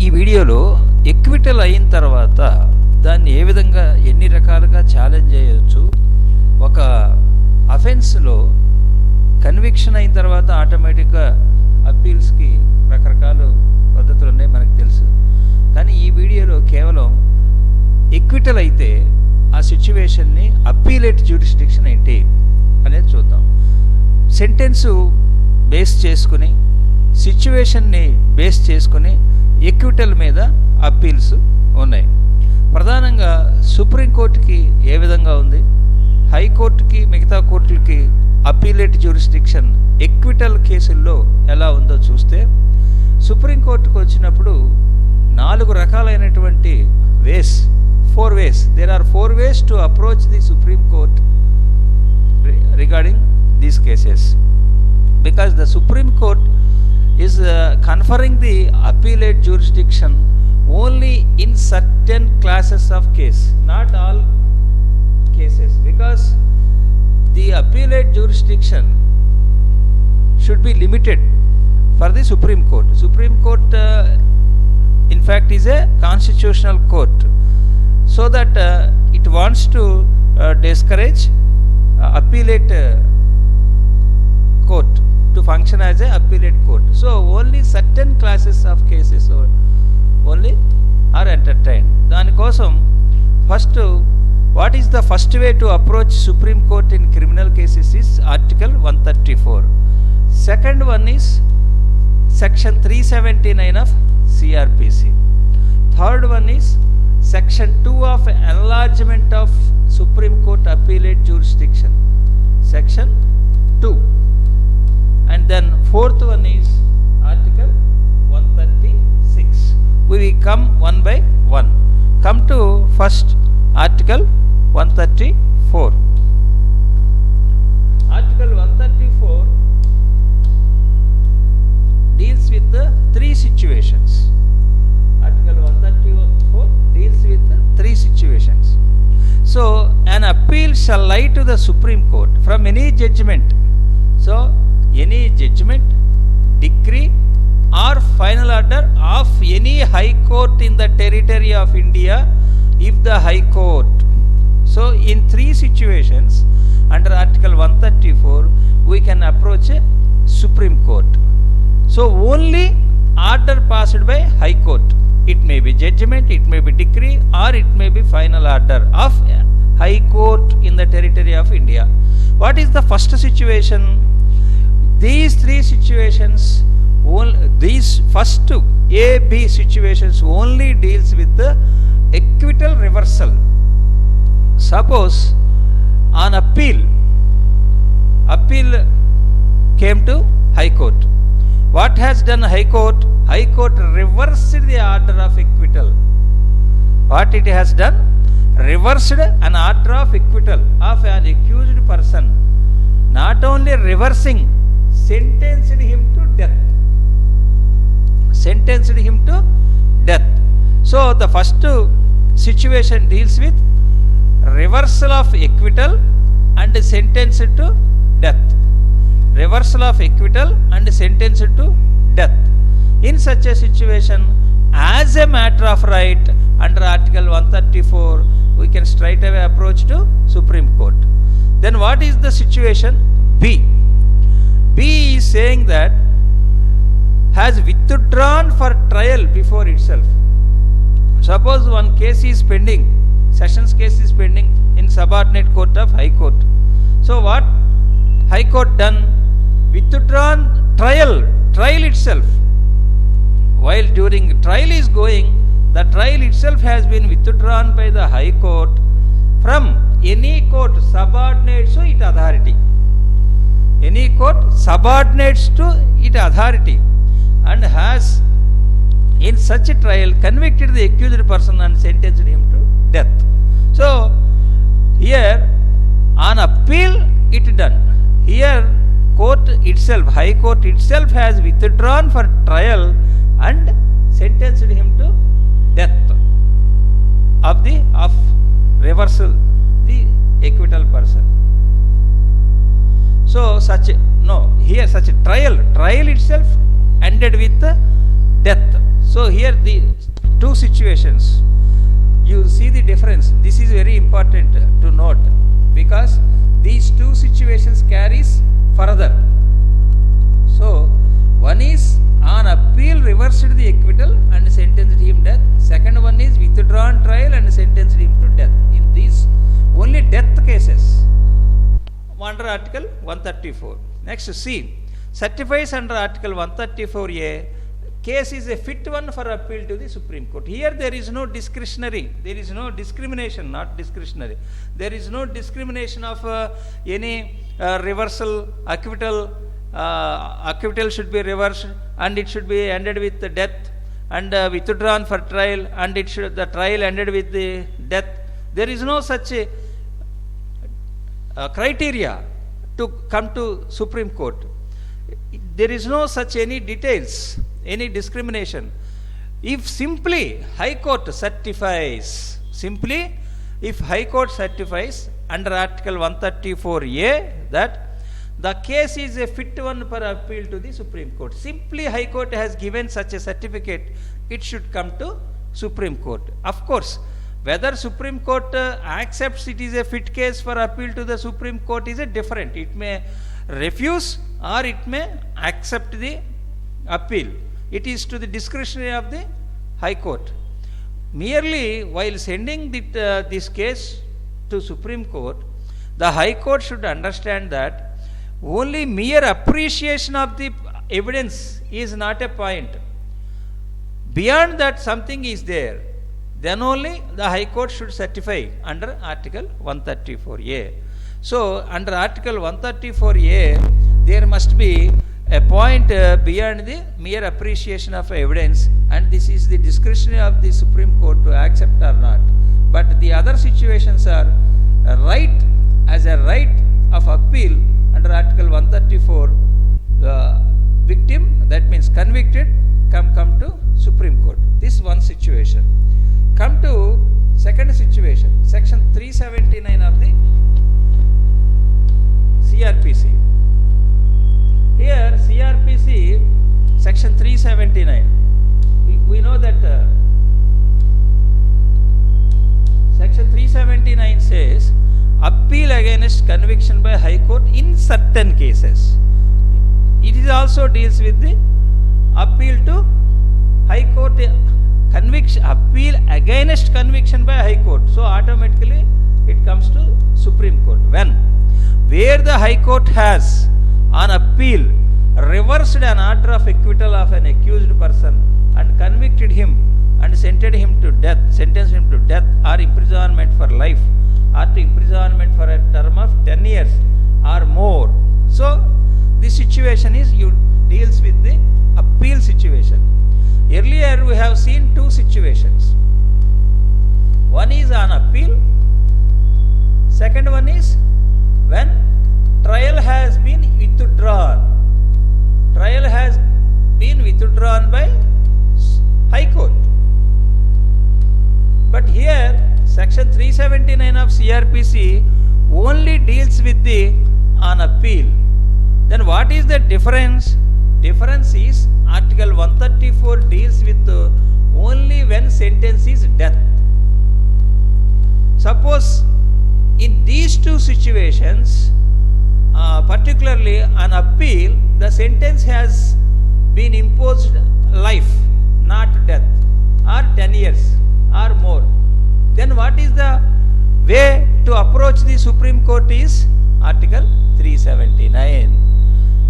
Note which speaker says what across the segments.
Speaker 1: ఈ వీడియోలో ఎక్విటల్ అయిన తర్వాత దాన్ని ఏ విధంగా ఎన్ని రకాలుగా ఛాలెంజ్ చేయవచ్చు, ఒక అఫెన్స్లో కన్విక్షన్ అయిన తర్వాత ఆటోమేటిక్గా అప్పీల్స్కి రకరకాల పద్ధతులు ఉన్నాయి మనకు తెలుసు. కానీ ఈ వీడియోలో కేవలం ఎక్విటల్ అయితే ఆ సిచ్యువేషన్ని అప్పీలేట్ జ్యూరిస్డిక్షన్ ఏంటి అనేది చూద్దాం. సెంటెన్సు బేస్ చేసుకుని సిచ్యువేషన్ని బేస్ చేసుకుని ఎక్విటల్ మీద అప్పీల్స్ ఉన్నాయి. ప్రధానంగా సుప్రీంకోర్టుకి ఏ విధంగా ఉంది, హైకోర్టుకి మిగతా కోర్టులకి అప్పీలేట్ జ్యూరిస్డిక్షన్ ఎక్విటల్ కేసుల్లో ఎలా ఉందో చూస్తే, సుప్రీంకోర్టుకు వచ్చినప్పుడు 4 రకాలైనటువంటి వేస్, 4 ways. There are 4 ways to approach the Supreme Court regarding these cases, because the Supreme Court is conferring the appellate jurisdiction only in certain classes of case, not all cases, because the appellate jurisdiction should be limited for the Supreme Court. Supreme Court in fact is a constitutional court, so that it wants to discourage appellate court to function as a appellate court. So only certain classes of cases only are entertained. దాని కోసం first, what is the first way to approach Supreme Court in criminal cases is Article 134. Second one is Section 379 of CRPC. Third one is Section 2 of Enlargement of Supreme Court Appellate Jurisdiction, Section 2. And then fourth one is Article 136. We will come one by one. Come to first Article 134. Article 134 deals with the 3 situations. Article 134 deals with the 3 situations. So an appeal shall lie to the Supreme Court from any judgment. So any judgment, decree or final order of any high court in the territory of India, if the high court. So in 3 situations under Article 134 we can approach a Supreme Court. So only order passed by high court, it may be judgment, it may be decree, or it may be final order of high court in the territory of India. What is the first situation? These 3 situations, these first 2 A, B situations only deals with the acquittal reversal. Suppose on appeal came to high court. What has done high court? High court reversed the order of acquittal. What it has done? Reversed an order of acquittal of an accused person. Not only reversing, sentenced him to death. Sentenced him to death. So the first situation deals with reversal of acquittal and sentenced to death. Reversal of acquittal and sentenced to death. In such a situation, as a matter of right, under Article 134, we can straight away approach to Supreme Court. Then what is the situation? B. B is saying that has withdrawn for trial before itself. Suppose one case is pending, sessions case is pending in subordinate court of high court. So what high court done? Withdrawn trial itself. While during trial is going, the trial itself has been withdrawn by the high court from any court subordinates to its authority. Any court subordinates to its authority, and has in such a trial convicted the accused person and sentenced him to death. So here on appeal it done. Here court itself, high court itself has withdrawn for trial and sentenced him to death of reversal the acquittal person. So here such a trial itself ended with death. So here the two situations, you see the difference. This is very important to note, because these two situations carries further. So one is on appeal reversed the acquittal and sentenced him death. Second one is withdrawn trial and sentenced him to death. In these only death cases under Article 134. Next, C. Certifies under Article 134A, case is a fit one for appeal to the Supreme Court. Here there is no discretionary, there is no discrimination, not discretionary. There is no discrimination of any reversal, acquittal. Acquittal should be reversed and it should be ended with the death, and withdrawn for trial and the trial ended with the death. There is no such a criteria to come to Supreme Court. There is no such any details, any discrimination. If simply High Court certifies, if High Court certifies under Article 134A that the case is a fit one for appeal to the Supreme Court. Simply High Court has given such a certificate, it should come to Supreme Court. Of course, whether Supreme Court accepts it is a fit case for appeal to the Supreme Court is a different. It may refuse or it may accept the appeal. It is to the discretion of the High Court. Merely while sending this case to Supreme Court, the High Court should understand that only mere appreciation of the evidence is not a point. Beyond that something is there. Then only the High Court should certify under Article 134A. So, under Article 134A, there must be a point beyond the mere appreciation of evidence, and this is the discretion of the Supreme Court to accept or not. But the other situations are a right as a right of appeal under Article 134. The victim, that means convicted, come to Supreme Court. This one situation. Come to second situation, section 379 of the CRPC. Here CRPC section 379, we know that section 379 says appeal against conviction by High Court in certain cases. It is also deals with the appeal to High Court conviction, appeal against conviction by High Court. So automatically it comes to Supreme Court. Where the High Court has on appeal reversed an order of acquittal of an accused person and convicted him and sentenced him to death or imprisonment for life or to imprisonment for a term of 10 years or more. So this situation deals with the appeal situation. Earlier we have seen two situations. One is on appeal. Second one is when trial has been withdrawn. Trial has been withdrawn by High Court. But here section 379 of CRPC only deals with the on appeal. Then what is the difference? Difference is Article 134 deals with only when sentence is death. Suppose in these two situations, particularly on appeal, the sentence has been imposed life, not death, or 10 years or more. Then what is the way to approach the Supreme Court is Article 379.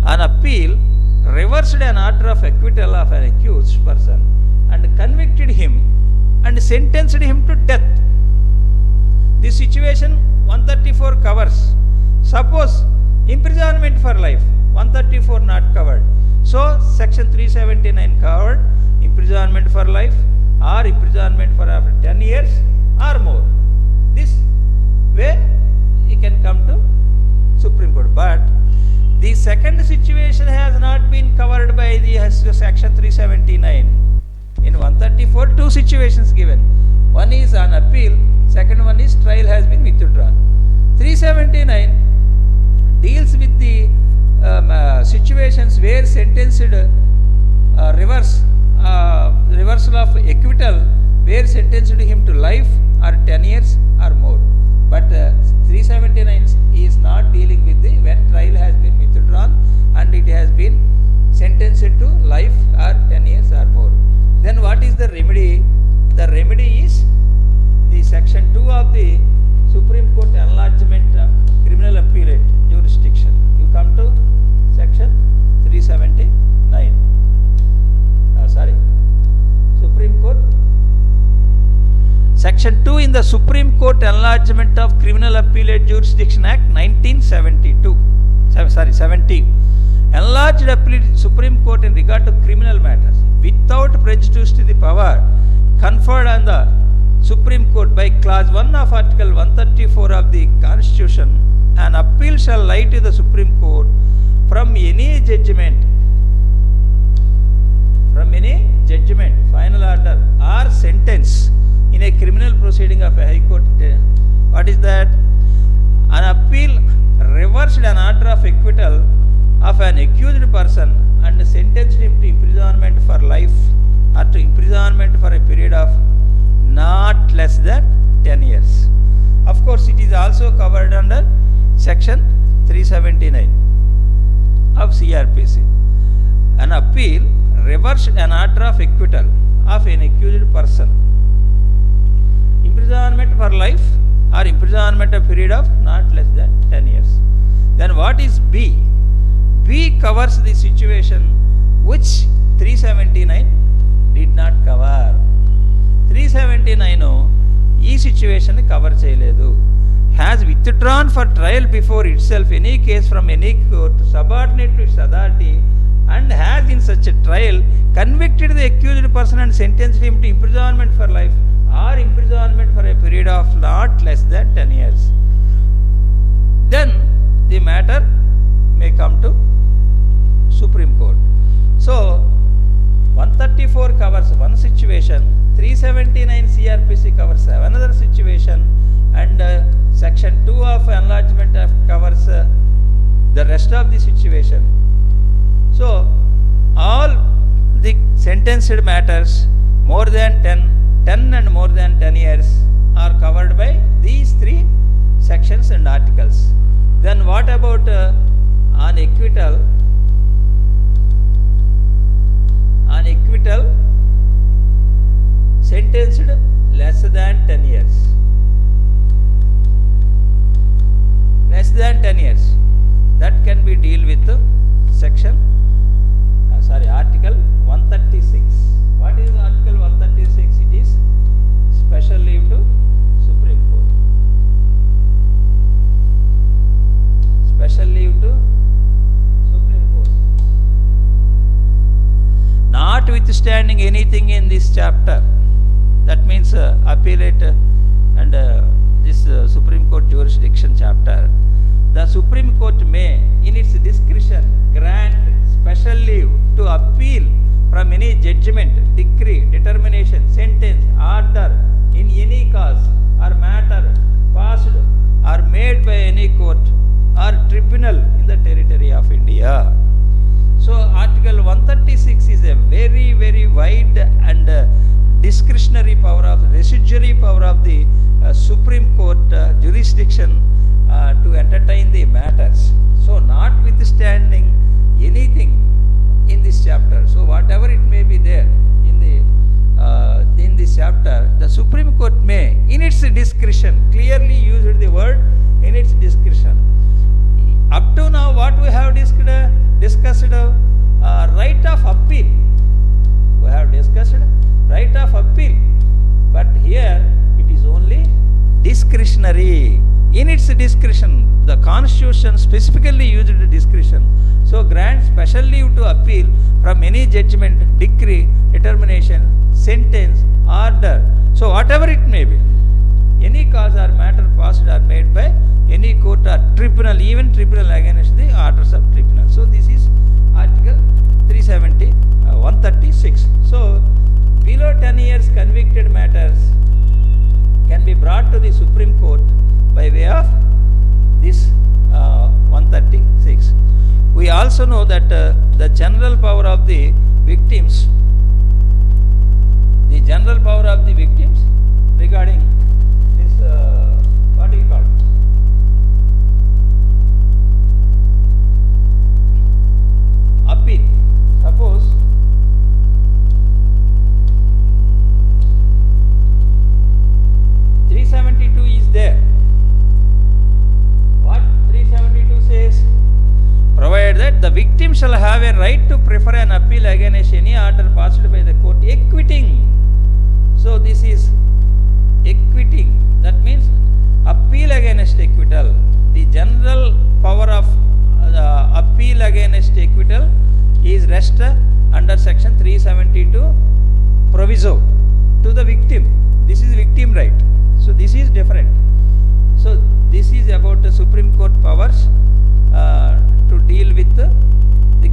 Speaker 1: On appeal, reversed an order of acquittal of an accused person and convicted him and sentenced him to death. This situation 134 covers. Suppose imprisonment for life, 134 not covered. So section 379 covered imprisonment for life or imprisonment for after 10 years or more. This way he can come to Supreme Court. But the second situation has not been covered by the section 379. In 134, two situations given. One is on appeal, second one is trial has been withdrawn. 379 deals with the situations where sentenced reverse reversal of acquittal where sentenced him to life or 10 years or more. But 379 is not dealing with the when trial has been withdrawn and it has been sentenced to life or 10 years or more. Then what is the remedy? The remedy is the section 2 of the Supreme Court Enlargement Criminal Appellate Jurisdiction. You come to section 379. Supreme Court. Section 2 in the Supreme Court Enlargement of Criminal Appellate Jurisdiction Act 1972. 70. Enlarged appellate Supreme Court in regard to criminal matters without prejudice to the power conferred on the Supreme Court by Clause 1 of Article 134 of the Constitution. An appeal shall lie to the Supreme Court from any judgment, final order or sentence in a criminal proceeding of a High Court. What is that? An appeal reversed an order of acquittal of an accused person and sentenced him to imprisonment for life or to imprisonment for a period of not less than 10 years. Of course, it is also covered under section 379 of CRPC. An appeal reversed an order of acquittal of an accused person. Imprisonment for life or imprisonment a period of not less than 10 years. Then what is B? B covers the situation which 379 did not cover. 379 ఈ situation cover చేయలేదు. Has withdrawn for trial before itself any case from any court subordinate to its authority and has in such a trial convicted the accused person and sentenced him to imprisonment for life or imprisonment for a period of not less than 10 years. Then the matter may come to Supreme Court. So 134 covers one situation, 379 CRPC covers another situation, and section 2 of enlargement covers the rest of the situation. So all the sentenced matters more than 10 and more than 10 years are covered by these three sections and articles. Then what about on acquittal? On acquittal sentenced less than 10 years. Less than 10 years. That can be deal with section article 136. What is article 136? It is special leave to Supreme Court. Special leave to Supreme Court. Notwithstanding anything in this chapter, that means appellate and this Supreme Court jurisdiction chapter, the Supreme Court may in its discretion grant special leave to appeal from any judgment, decree, determination, sentence, order in any cause or matter passed or made by any court or tribunal in the territory of India. So article 136 is a very, very wide and discretionary power of residuary power of the Supreme Court jurisdiction to entertain the matters. So notwithstanding anything in this chapter, so whatever it may be there in this chapter, the Supreme Court may in its discretion, clearly used the word in its discretion. Up to now what we have discussed right of appeal. We have discussed right of appeal, but here it is only discretionary. In its discretion, the Constitution specifically used discretion. So grant special leave to appeal from any judgment, decree, determination, sentence, order. So whatever it may be, any cause or matter passed or made by any court or tribunal, even tribunal against the orders of tribunal. So this is article 370, 136. So below 10 years convicted matters can be brought to the Supreme Court by way of this 136. We also know that the general power of the victims shall have a right to prefer an appeal against any order passed by the court acquitting. So this is acquitting. That means appeal against acquittal. The general power of appeal against acquittal is rest under section 372 proviso to the victim. This is victim right. So this is different. So this is about the Supreme Court powers to deal with the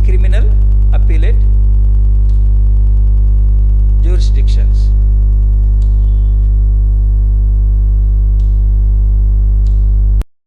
Speaker 1: criminal appellate jurisdiction.